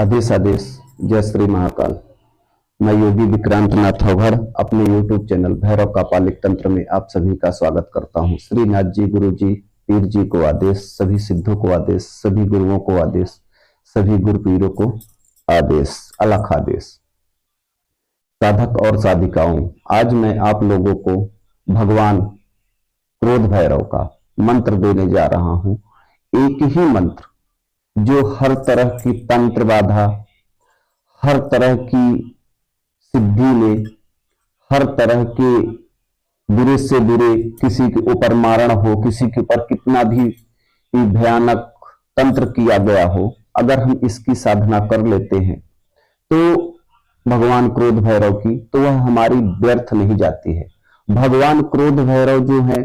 आदेश आदेश। जय श्री महाकाल। मैं योगी विक्रांत नाथ अवघड़ अपने YouTube चैनल भैरव का पालिक तंत्र में आप सभी का स्वागत करता हूं। श्रीनाथ जी, गुरु जी, पीर जी को आदेश, सभी सिद्धों को आदेश, सभी गुरुओं को आदेश, सभी गुरु पीरों को आदेश, अलख आदेश। साधक और साधिकाओं, आज मैं आप लोगों को भगवान क्रोध भैरव का मंत्र देने जा रहा हूं। एक ही मंत्र जो हर तरह की तंत्र बाधा, हर तरह की सिद्धि में, हर तरह के बुरे से बुरे, किसी के ऊपर मारण हो, किसी के ऊपर कितना भी भयानक तंत्र किया गया हो, अगर हम इसकी साधना कर लेते हैं तो भगवान क्रोध भैरव की, तो वह हमारी व्यर्थ नहीं जाती है। भगवान क्रोध भैरव जो है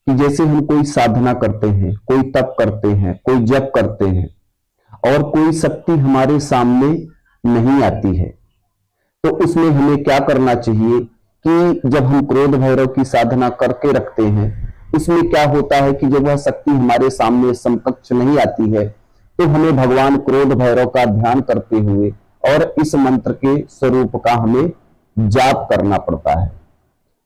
कि जैसे हम कोई साधना करते हैं, कोई तप करते हैं, कोई जप करते हैं और कोई शक्ति हमारे सामने नहीं आती है, तो उसमें हमें क्या करना चाहिए कि जब हम क्रोध भैरव की साधना करके रखते हैं, उसमें क्या होता है कि जब वह शक्ति हमारे सामने समकक्ष नहीं आती है, तो हमें भगवान क्रोध भैरव का ध्यान करते हुए और इस मंत्र के स्वरूप का हमें जाप करना पड़ता है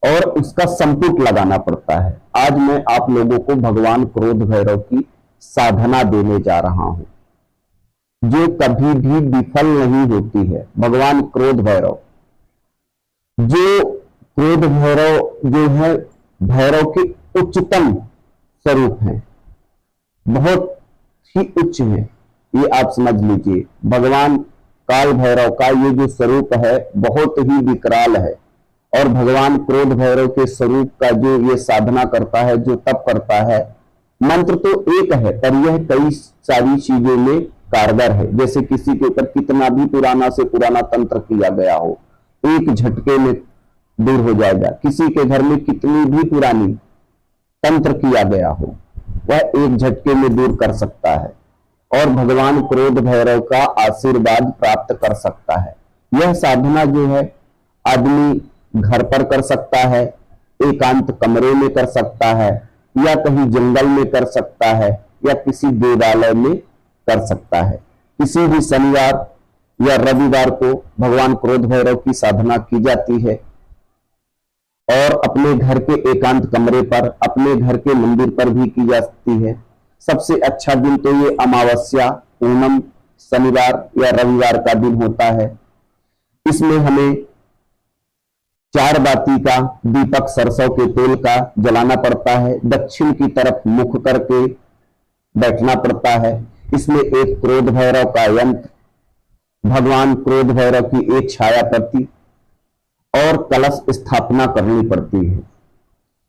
और उसका संपुट लगाना पड़ता है। आज मैं आप लोगों को भगवान क्रोध भैरव की साधना देने जा रहा हूं, जो कभी भी विफल नहीं होती है। भगवान क्रोध भैरव, जो क्रोध भैरव जो है, भैरव के उच्चतम स्वरूप हैं, बहुत ही उच्च है, ये आप समझ लीजिए। भगवान काल भैरव का ये जो स्वरूप है बहुत ही विकराल है और भगवान क्रोध भैरव के स्वरूप का जो ये साधना करता है, जो तप करता है, मंत्र तो एक है पर यह कई सारी चीजों में कारगर है। जैसे किसी के ऊपर कितना भी पुराना से पुराना तंत्र किया गया हो, एक झटके में दूर हो जाएगा। किसी के घर में कितनी भी पुरानी तंत्र किया गया हो, वह एक झटके में दूर कर सकता है और भगवान क्रोध भैरव का आशीर्वाद प्राप्त कर सकता है। यह साधना जो है आदमी घर पर कर सकता है, एकांत कमरे में कर सकता है, या कहीं जंगल में कर सकता है, या किसी देवालय में कर सकता है। किसी भी शनिवार या रविवार को भगवान क्रोध भैरव की साधना की जाती है और अपने घर के एकांत कमरे पर, अपने घर के मंदिर पर भी की जा सकती है। सबसे अच्छा दिन तो ये अमावस्या, पूनम, शनिवार या रविवार का दिन होता है। इसमें हमें 4 बाती का दीपक सरसों के तेल का जलाना पड़ता है, दक्षिण की तरफ मुख करके बैठना पड़ता है। इसमें एक क्रोध भैरव का यंत्र, भगवान क्रोध भैरव की एक छाया प्रति और कलश स्थापना करनी पड़ती है।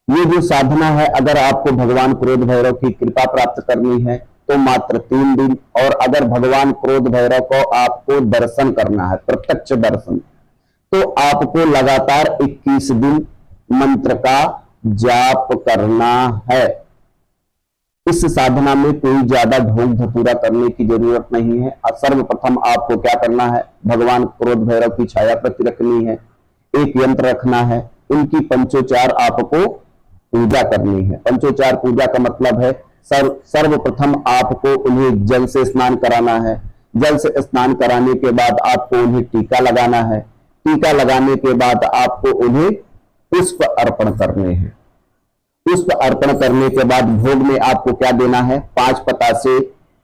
ये जो साधना है, अगर आपको भगवान क्रोध भैरव की कृपा प्राप्त करनी है तो मात्र 3 दिन, और अगर भगवान क्रोध भैरव को आपको दर्शन करना है, प्रत्यक्ष दर्शन, तो आपको लगातार 21 दिन मंत्र का जाप करना है। इस साधना में कोई ज्यादा ढोंग धतूरा करने की जरूरत नहीं है। सर्वप्रथम आपको क्या करना है, भगवान क्रोध भैरव की छाया प्रति रखनी है, एक यंत्र रखना है, उनकी पंचोचार आपको पूजा करनी है। पंचोचार पूजा का मतलब है सर्वप्रथम आपको उन्हें जल से स्नान कराना है। जल से स्नान कराने के बाद आपको उन्हें टीका लगाना है। टीका लगाने के बाद आपको उन्हें पुष्प अर्पण करने हैं। पुष्प अर्पण करने के बाद भोग में आपको क्या देना है, 5 पतासे,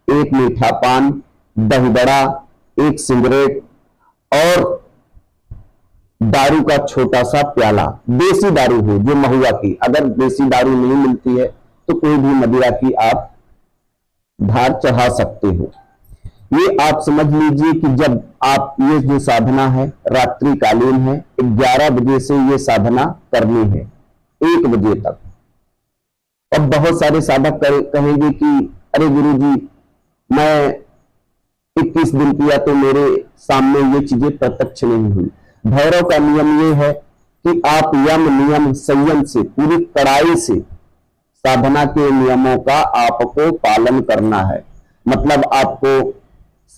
1 मीठा पान, दही बड़ा, 1 सिगरेट और दारू का छोटा सा प्याला। देसी दारू हो जो महुआ की, अगर देसी दारू नहीं मिलती है तो कोई भी मदिरा की आप धार चढ़ा सकते हो। ये आप समझ लीजिए कि जब आप, ये जो साधना है रात्रिकालीन है, 11 बजे से ये साधना करनी है 1 बजे तक। अब बहुत सारे साधक कहेंगे कि अरे गुरुजी, मैं 21 दिन किया तो मेरे सामने ये चीजें प्रत्यक्ष नहीं हुई। भैरव का नियम ये है कि आप यम नियम संयम से, पूरी कड़ाई से साधना के नियमों का आपको पालन करना है। मतलब आपको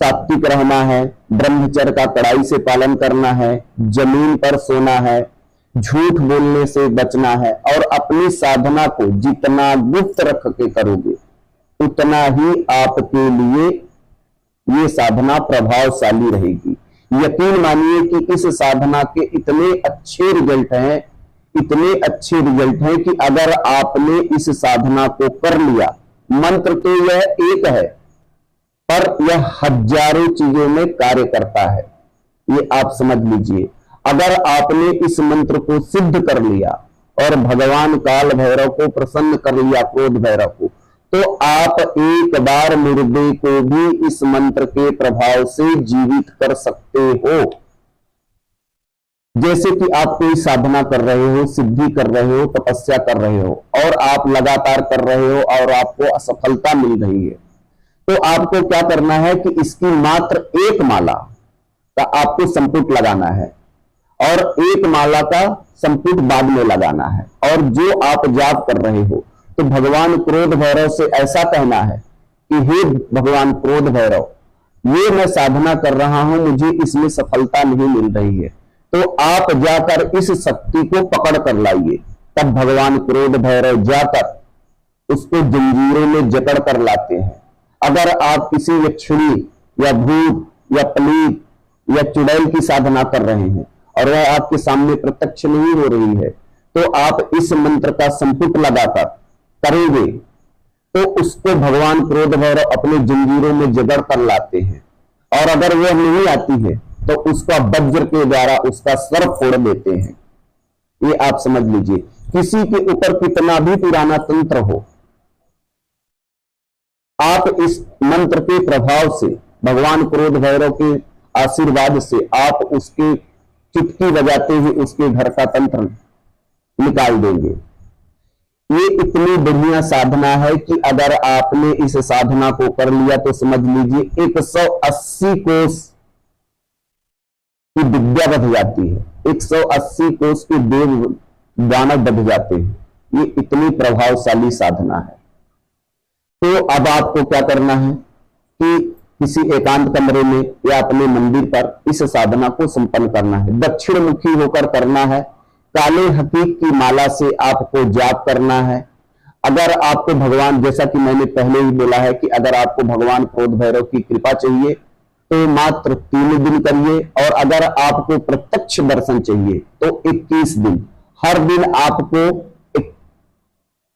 सात्विक रहना है, ब्रह्मचर्य का कड़ाई से पालन करना है, जमीन पर सोना है, झूठ बोलने से बचना है और अपनी साधना को जितना गुप्त रख के करोगे उतना ही आपके लिए ये साधना प्रभावशाली रहेगी। यकीन मानिए कि इस साधना के इतने अच्छे रिजल्ट हैं, इतने अच्छे रिजल्ट हैं कि अगर आपने इस साधना को कर लिया, मंत्र तो यह एक है पर यह हजारों चीजों में कार्य करता है, ये आप समझ लीजिए। अगर आपने इस मंत्र को सिद्ध कर लिया और भगवान काल भैरव को प्रसन्न कर लिया, क्रोध भैरव को, तो आप एक बार मुर्दे को भी इस मंत्र के प्रभाव से जीवित कर सकते हो। जैसे कि आप कोई साधना कर रहे हो, सिद्धि कर रहे हो, तपस्या कर रहे हो और आप लगातार कर रहे हो और आपको असफलता मिल रही है, तो आपको क्या करना है कि इसकी मात्र एक माला का आपको संपुट लगाना है और एक माला का संपुट बाद में लगाना है। और जो आप जाप कर रहे हो तो भगवान क्रोध भैरव से ऐसा कहना है कि हे भगवान क्रोध भैरव, ये मैं साधना कर रहा हूं, मुझे इसमें सफलता नहीं मिल रही है, तो आप जाकर इस शक्ति को पकड़ कर लाइए। तब भगवान क्रोध भैरव जाकर उसको जंजीरों में जकड़ कर लाते हैं। अगर आप किसी यक्षिणी या भूत या प्लीत या चुड़ैल की साधना कर रहे हैं और वह आपके सामने प्रत्यक्ष नहीं हो रही है, तो आप इस मंत्र का संपुट लगाकर करेंगे तो उसको भगवान क्रोध भैरव अपने जंजीरों में जकड़ कर लाते हैं। और अगर वह नहीं आती है तो उसका वज्र के द्वारा उसका सर फोड़ देते हैं। ये आप समझ लीजिए। किसी के ऊपर कितना भी पुराना तंत्र हो, आप इस मंत्र के प्रभाव से, भगवान क्रोध भैरव के आशीर्वाद से आप उसके चुटकी बजाते ही उसके घर का तंत्र निकाल देंगे। ये इतनी बढ़िया साधना है कि अगर आपने इस साधना को कर लिया तो समझ लीजिए 180 कोस की विद्या बढ़ जाती है, 180 कोस के देव दानव बढ़ जाते हैं। ये इतनी प्रभावशाली साधना है। तो अब आपको क्या करना है कि किसी एकांत कमरे में या अपने मंदिर पर इस साधना को संपन्न करना है। दक्षिण मुखी होकर करना है। काले हकीक की माला से आपको जाप करना है। अगर आपको भगवान, जैसा कि मैंने पहले ही बोला है कि अगर आपको भगवान क्रोध भैरव की कृपा चाहिए तो मात्र 3 दिन करिए, और अगर आपको प्रत्यक्ष दर्शन चाहिए तो 21 दिन, हर दिन आपको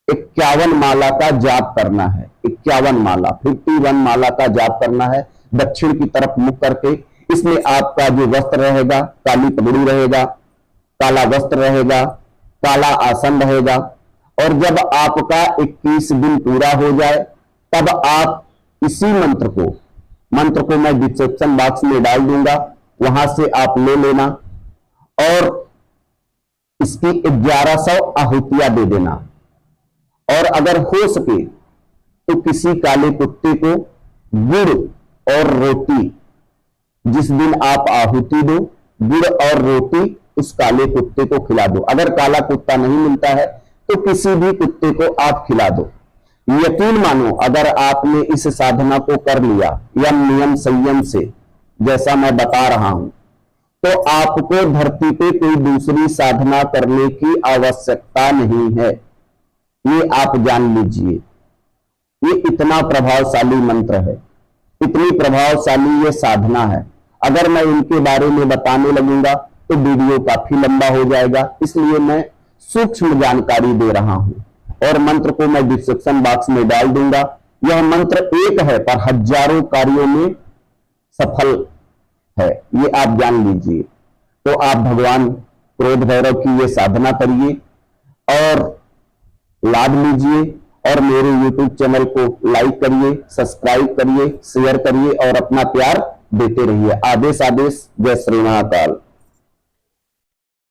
51 माला का जाप करना है। 51 माला, 51 माला का जाप करना है दक्षिण की तरफ मुख करके। इसमें आपका जो वस्त्र रहेगा, काली पगड़ी रहेगा, काला वस्त्र रहेगा, काला आसन रहेगा। और जब आपका 21 दिन पूरा हो जाए तब आप इसी मंत्र को मैं डिस्क्रिप्शन बॉक्स में डाल दूंगा, वहां से आप ले लेना और इसकी 1100 आहुतियां दे देना। और अगर हो सके तो किसी काले कुत्ते को गुड़ और रोटी, जिस दिन आप आहुति दो, गुड़ और रोटी उस काले कुत्ते को खिला दो। अगर काला कुत्ता नहीं मिलता है तो किसी भी कुत्ते को आप खिला दो। यकीन मानो, अगर आपने इस साधना को कर लिया यम नियम संयम से, जैसा मैं बता रहा हूं, तो आपको धरती पे कोई दूसरी साधना करने की आवश्यकता नहीं है। ये आप जान लीजिए। ये इतना प्रभावशाली मंत्र है, इतनी प्रभावशाली ये साधना है। अगर मैं इनके बारे में बताने लगूंगा तो वीडियो काफी लंबा हो जाएगा, इसलिए मैं सूक्ष्म जानकारी दे रहा हूं और मंत्र को मैं डिस्क्रिप्शन बॉक्स में डाल दूंगा। यह मंत्र एक है पर हजारों कार्यों में सफल है, ये आप जान लीजिए। तो आप भगवान क्रोध भैरव की ये साधना करिए और लाभ लीजिए, और मेरे YouTube चैनल को लाइक करिए, सब्सक्राइब करिए, शेयर करिए और अपना प्यार देते रहिए। आदेश। जय श्री महाकाल।